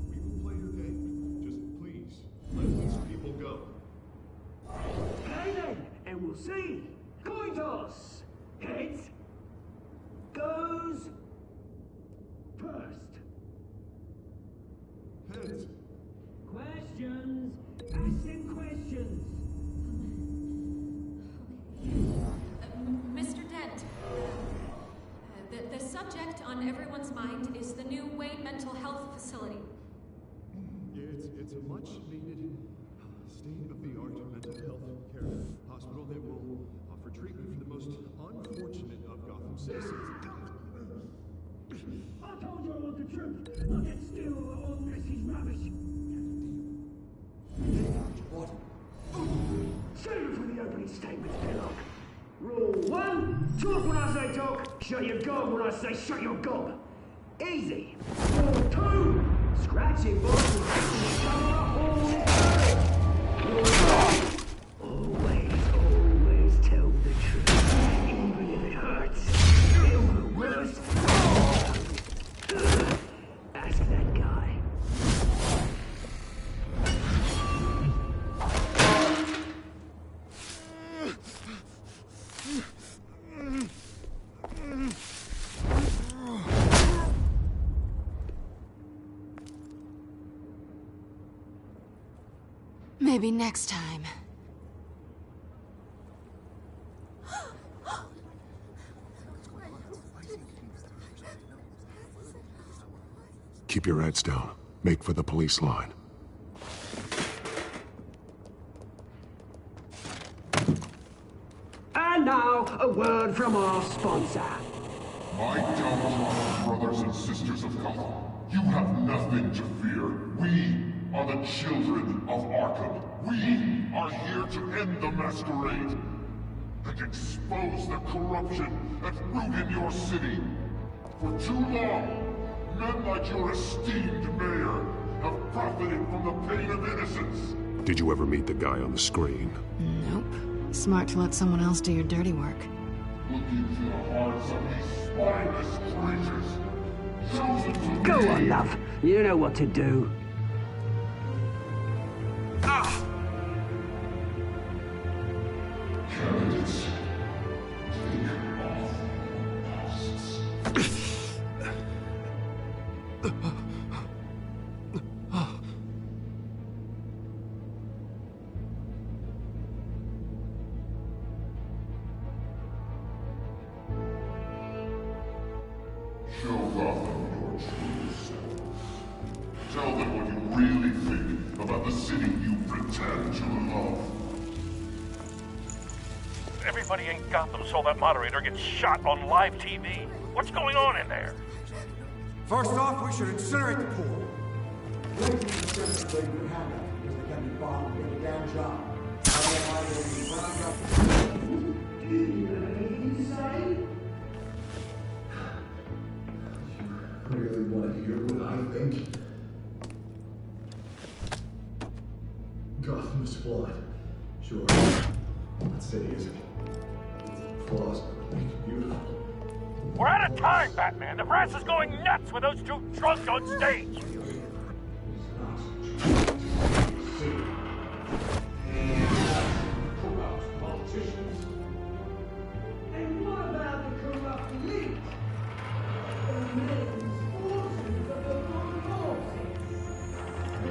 We will play your game. Just please, let these people go. Okay then, and we'll see. Coin toss. Heads goes first. Heads. Questions. Ask them questions. Mr. Dent, the subject on everyone's mind is the new Wayne Mental Health Facility. Yeah, it's a much-needed, state-of-the-art mental health care hospital that will offer treatment for the most unfortunate of Gotham citizens. I told you I want the truth. I'll get still on this rubbish. What? Save it for the opening statement, Pillock. Rule 1, talk when I say talk, shut your gob when I say shut your gob. Easy. Rule 2, scratch your voice and cover up all this. Rule 3, always tell the truth, even if it hurts. Feel the worst. Ask that guy. Maybe next time. Keep your heads down. Make for the police line. And now, a word from our sponsor. My downtrodden brothers and sisters of Gotham, you have nothing to fear. We are the children of Arkham. We are here to end the masquerade and expose the corruption at root in your city. For too long, men like your esteemed mayor have profited from the pain of innocence. Did you ever meet the guy on the screen? Nope. Smart to let someone else do your dirty work. Look into the hearts of these spineless creatures, chosen to Go lead. on, love. You know what to do. Candidates, take off masks. Show Gotham your true self. Tell them what you really think about the city you pretend to love. Everybody in Gotham saw that moderator get shot on live TV. What's going on in there? First off, we should incinerate the pool. Really want to hear what I think? Gotham is flawed. Sure. That city isn't. Flaws make it beautiful. We're out of time, Batman. The press is going nuts with those two drunks on stage. Corrupt politicians. And what about the corrupt elite? The men's fortunes of the politics.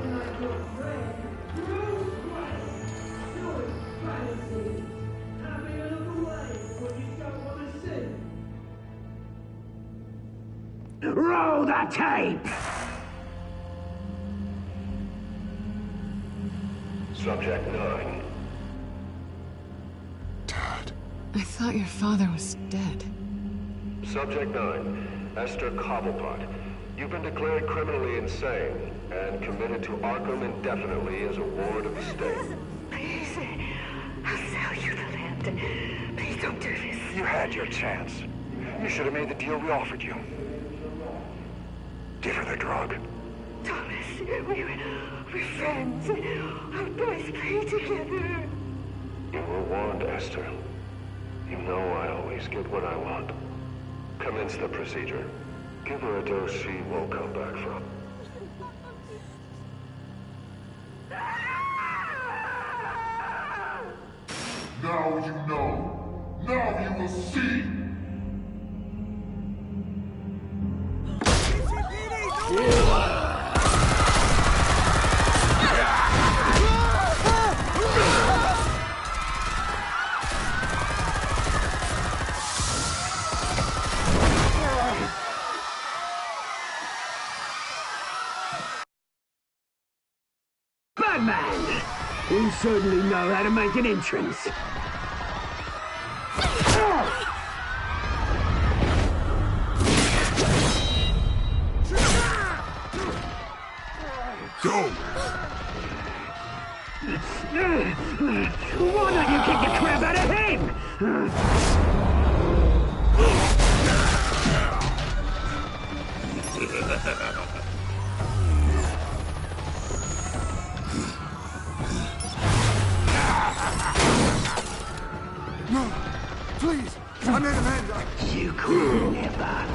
Like your friend, Bruce Wayne, showing fantasy. Having a look away when you don't want to see. Roll the tape! Subject 9. I thought your father was dead. Subject 9. Esther Cobblepot. You've been declared criminally insane and committed to Arkham indefinitely as a ward of the state. Please, I'll sell you the land. Please don't do this. You had your chance. You should have made the deal we offered you. Give her the drug. Thomas, we're friends. Our boys play together. You were warned, Esther. You know I always get what I want. Commence the procedure. Give her a dose she won't come back from. Now you know. Now you will see. Batman! You certainly know how to make an entrance. Go! Why don't you kick the crap out of him? No, please, I made Amanda. You could never.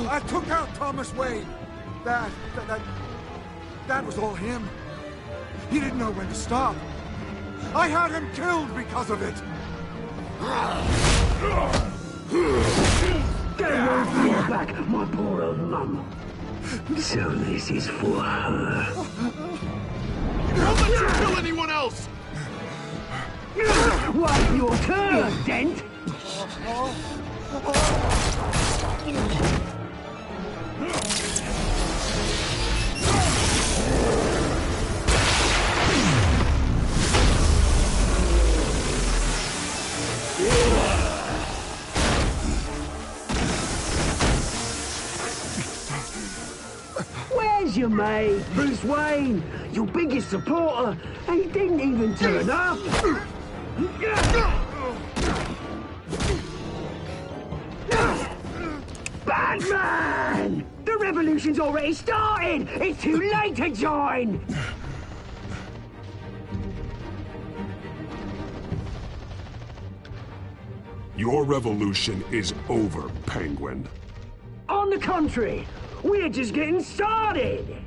I took out Thomas Wayne. That was all him. He didn't know when to stop. I had him killed because of it! Get away from your back, my poor old mum. So this is for her. Don't let you kill anyone else! Wipe your turn, Dent! Where's your mate, Bruce Wayne? Your biggest supporter, and he didn't even turn up. Batman! The revolution's already started! It's too late to join! Your revolution is over, Penguin. On the contrary, we're just getting started!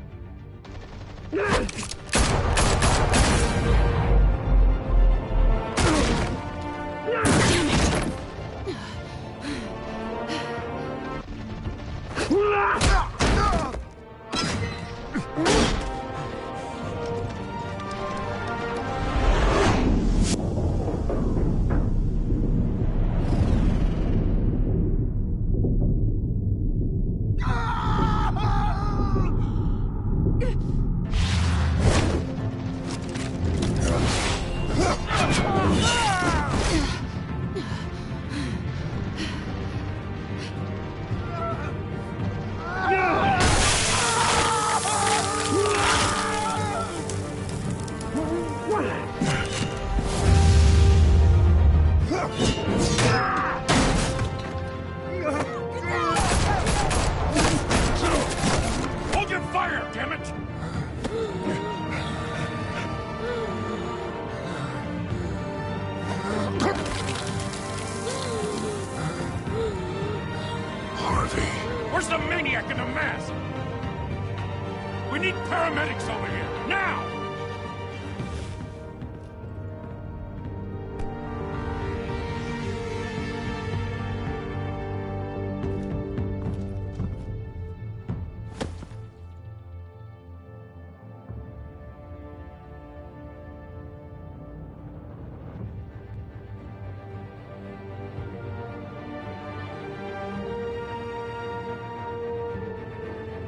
Hold your fire, damn it! Harvey. Where's the maniac in the mask? We need paramedics over here, now!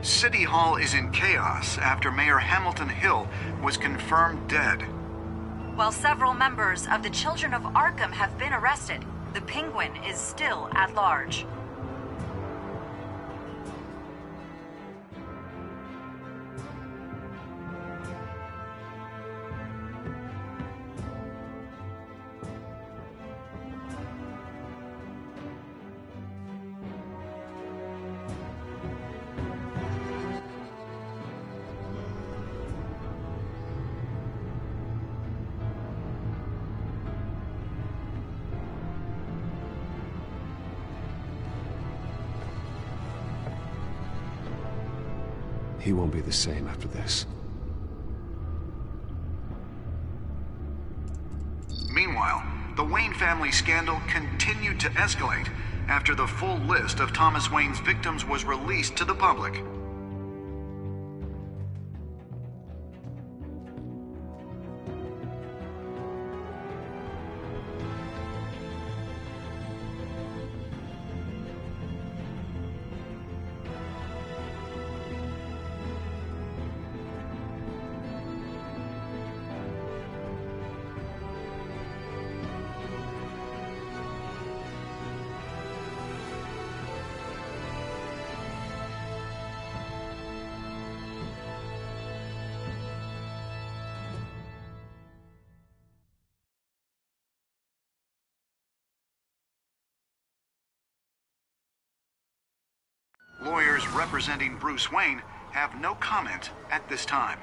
City Hall is in chaos after Mayor Hamilton Hill was confirmed dead. While several members of the Children of Arkham have been arrested, the Penguin is still at large. He won't be the same after this. Meanwhile, the Wayne family scandal continued to escalate after the full list of Thomas Wayne's victims was released to the public. Lawyers representing Bruce Wayne have no comment at this time.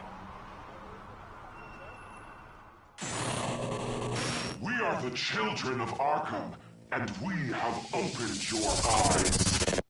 We are the children of Arkham, and we have opened your eyes.